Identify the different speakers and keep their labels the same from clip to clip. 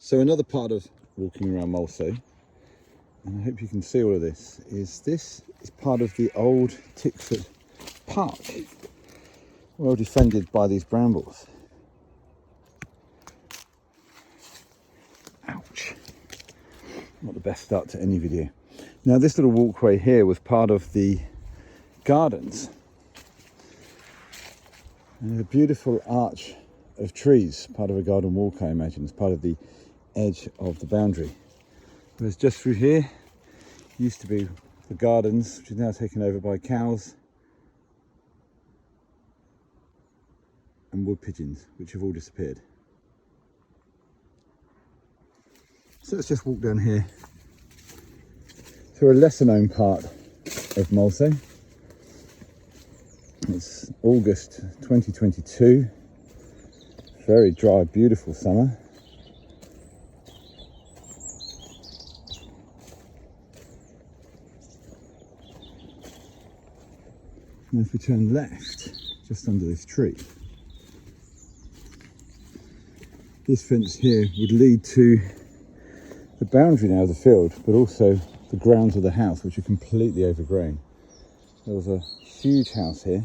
Speaker 1: So another part of walking around Moulsoe, and I hope you can see all of this is part of the old Tickford Park, well defended by these brambles. Ouch. Not the best start to any video. Now this little walkway here was part of the gardens. And a beautiful arch of trees, part of a garden walk, I imagine, as part of the edge of the boundary. Whereas just through here used to be the gardens, which is now taken over by cows and wood pigeons, which have all disappeared. So let's just walk down here through a lesser known part of Moulsoe. It's August 2022, very dry, beautiful summer. And if we turn left, just under this tree, this fence here would lead to the boundary now of the field, but also the grounds of the house, which are completely overgrown. There was a huge house here,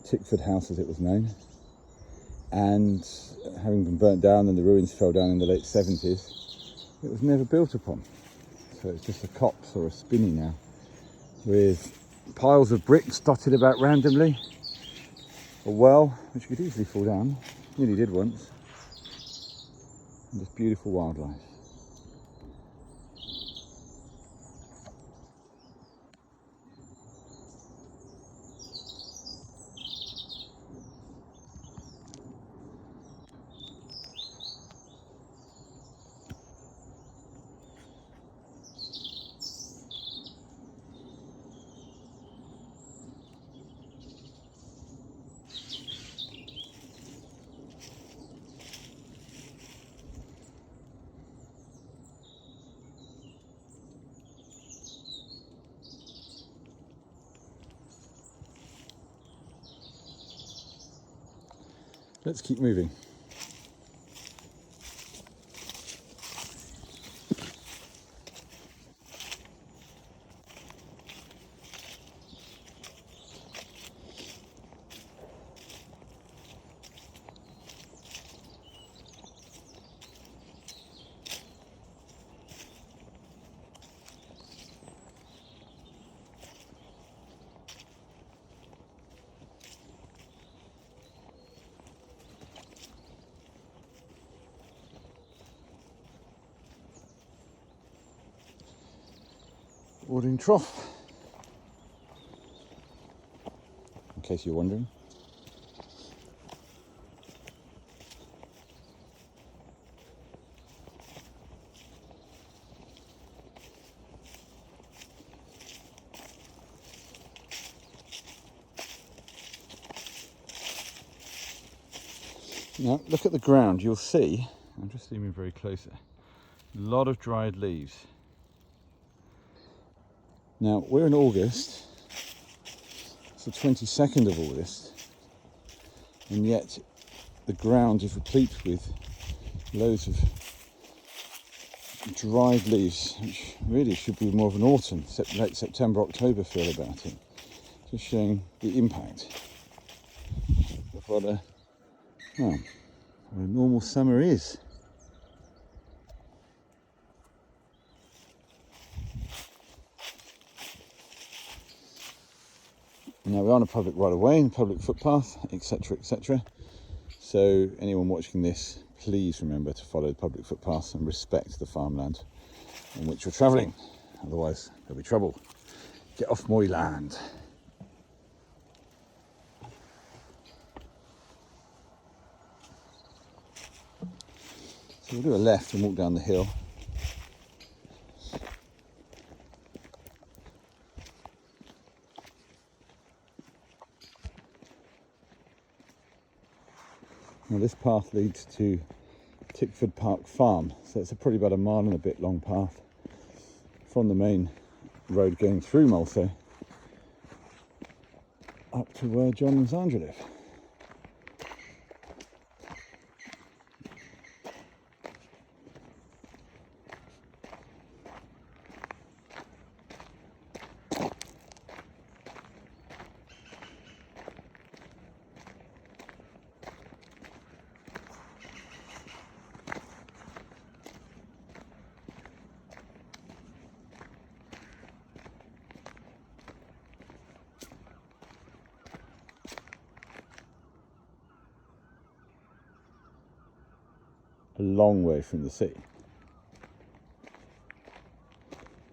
Speaker 1: Tickford House as it was known, and having been burnt down and the ruins fell down in the late 70s, it was never built upon. So it's just a copse or a spinney now, with piles of bricks dotted about randomly, a well which could easily fall down, nearly did once, and just beautiful wildlife. Let's keep moving. Watering trough, in case you're wondering. Now look at the ground, you'll see, I'm just zooming very closer, a lot of dried leaves. Now we're in August, it's the 22nd of August, and yet the ground is replete with loads of dried leaves, which really should be more of an autumn, late September, October feel about it. Just showing the impact of what a normal summer is. Now we're on a public right of way and public footpath, etc, etc. So anyone watching this, please remember to follow the public footpaths and respect the farmland on which you're travelling. Otherwise there'll be trouble. Get off my land. So we'll do a left and walk down the hill. Now this path leads to Tickford Park Farm, so it's probably about a mile and a bit long path from the main road going through Moulsoe up to where John and Sandra live. a long way from the sea.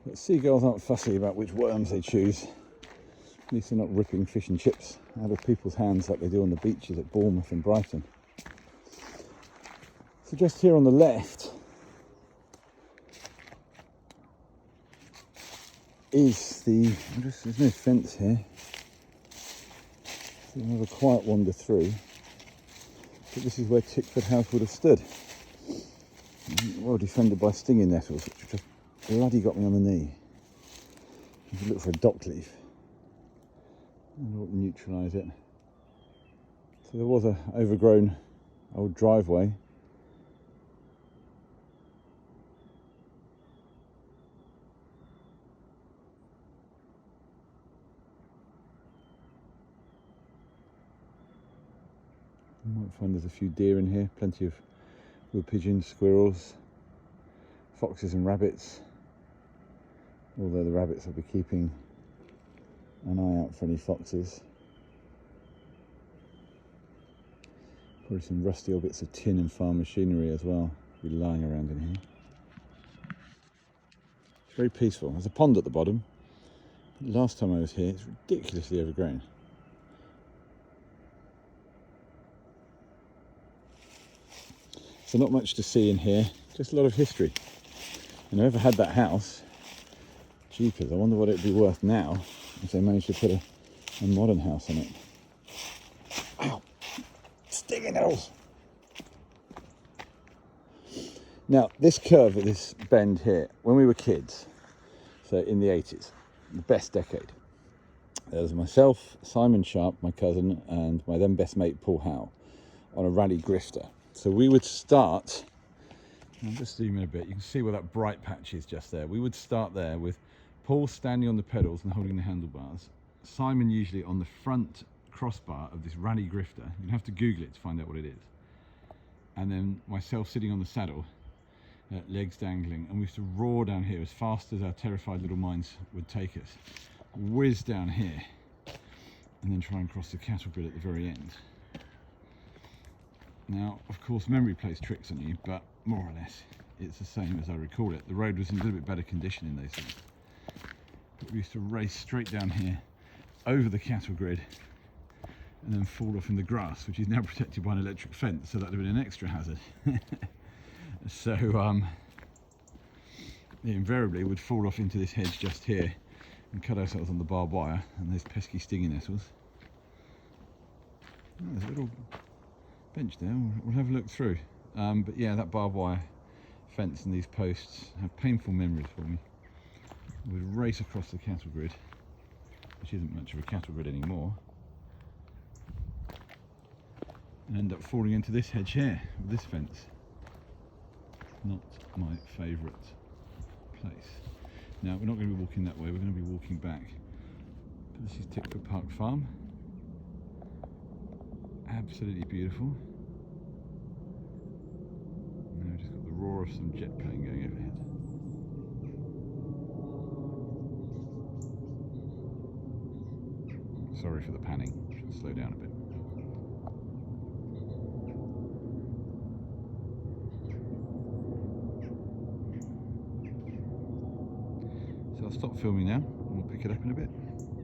Speaker 1: But seagulls aren't fussy about which worms they choose. At least they're not ripping fish and chips out of people's hands like they do on the beaches at Bournemouth and Brighton. So just here on the left is there's no fence here. So we'll have a quiet wander through. But this is where Tickford House would have stood. Well defended by stinging nettles, which just bloody got me on the knee. If you look for a dock leaf, and neutralise it. So there was a overgrown old driveway. You might find there's a few deer in here, plenty of wood pigeons, squirrels, foxes and rabbits, although the rabbits will be keeping an eye out for any foxes. Probably some rusty old bits of tin and farm machinery as well, be lying around in here. It's very peaceful. There's a pond at the bottom. Last time I was here, it's ridiculously overgrown. So not much to see in here, just a lot of history. And whoever had that house, jeepers, I wonder what it'd be worth now if they managed to put a modern house on it. Ow! Stinging nettles! Now, this curve at this bend here, when we were kids, so in the 80s, the best decade, there was myself, Simon Sharp, my cousin, and my then best mate Paul Howe on a rally grifter. So we would start, I'll just zoom in a bit, you can see where that bright patch is just there. We would start there with Paul standing on the pedals and holding the handlebars, Simon usually on the front crossbar of this rally grifter. You'd have to Google it to find out what it is. And then myself sitting on the saddle, legs dangling, and we used to roar down here as fast as our terrified little minds would take us. Whiz down here, and then try and cross the cattle grid at the very end. Now, of course, memory plays tricks on you, but more or less it's the same as I recall it. The road was in a little bit better condition in those days. But we used to race straight down here, over the cattle grid, and then fall off in the grass, which is now protected by an electric fence, so that would have been an extra hazard. So, invariably we'd fall off into this hedge just here and cut ourselves on the barbed wire and those pesky stinging nettles. Oh, there's a little bench there, we'll have a look through. But yeah, that barbed wire fence and these posts have painful memories for me. We'd race across the cattle grid, which isn't much of a cattle grid anymore, and end up falling into this hedge here with this fence. Not my favourite place. Now, we're not going to be walking that way, we're going to be walking back. But this is Tickford Park Farm. Absolutely beautiful. Now we've just got the roar of some jet plane going overhead. Sorry for the panning, should slow down a bit. So I'll stop filming now and we'll pick it up in a bit.